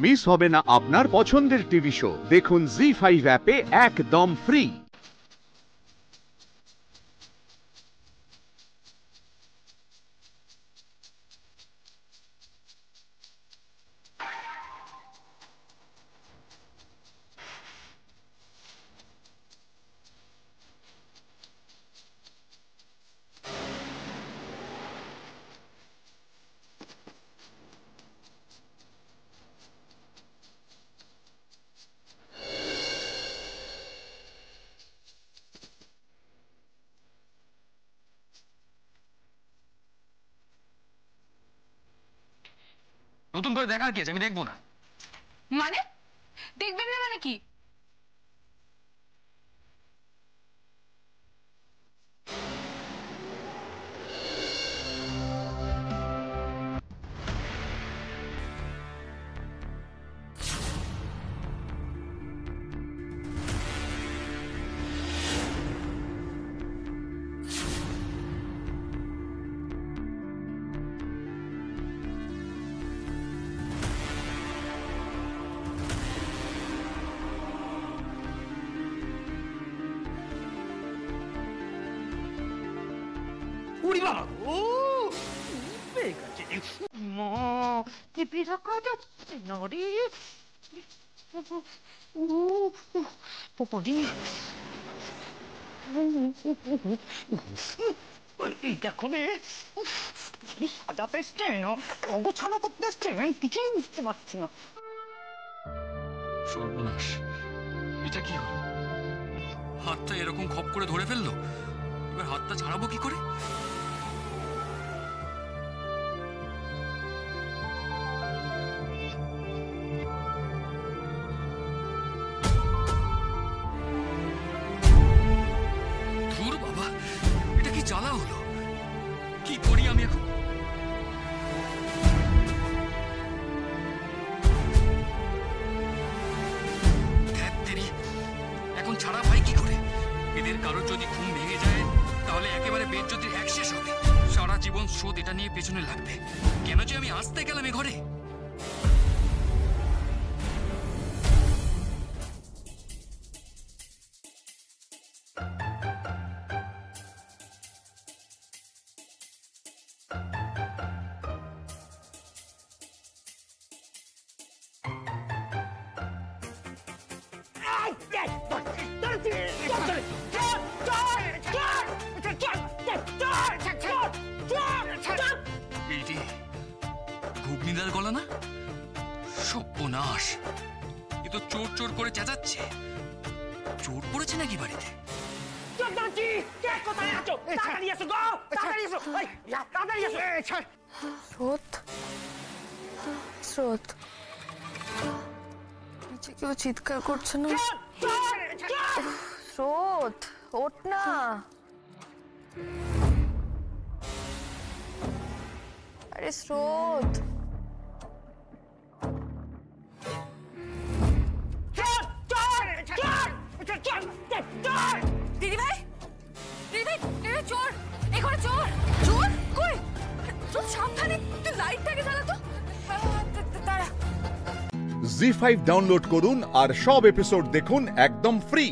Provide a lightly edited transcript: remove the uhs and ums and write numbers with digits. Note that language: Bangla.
মিস হবে না আপনার পছন্দের টিভি শো। দেখুন জি5 অ্যাপে একদম ফ্রি। নতুন করে দেখার কি আছে? আমি দেখবো না। মানে দেখবেন না মানে কি? উড়ি বাবা, ও পেয়ে গেছে মা, চেপে রাখা যাচ্ছে না রে। এই দেখো রে, সাজাতে এসছে না অগোছালো করতে এসছে, আমি কিছুই বুঝতে পারছি না। সর্বনাশ, এটা কি হলো? হাতটা এরকম খপ করে ধরে ফেললো, এবার হাতটা ছাড়াবো কি করে? ধুর বাবা, এটা কি জ্বালা হলো? কি করি আমি এখন? এখন ছাড়া ভাই কি করে? এদের কারোর যদি ঘুম ভেঙে যায় তাহলে একেবারে বেজ্জতির এক শেষ হবে। সারা জীবন স্রোত এটা নিয়ে পেছনে লাগবে। কেন যে আমি আসতে গেলাম এ ঘরে? ঘুগনিদার গলা না? সর্বনাশ, এ তো চোর চোর করে চেঁচাচ্ছে। চোর পড়েছে নাকি বাড়িতে? স্রোত, স্রোত, নিচে কেউ চিৎকার করছে না? স্রোত, ওঠ না। আরে স্রোত, দিদি ভাই, দিদি ভাই, দিদি ভাই, চোর এখানে, চোর, চোর কই? চোর, সাবধানে, তুই লাইটটাকে জ্বালাতো। দাঁড়া। জি5 ডাউনলোড করুন আর সব এপিসোড দেখুন একদম ফ্রি।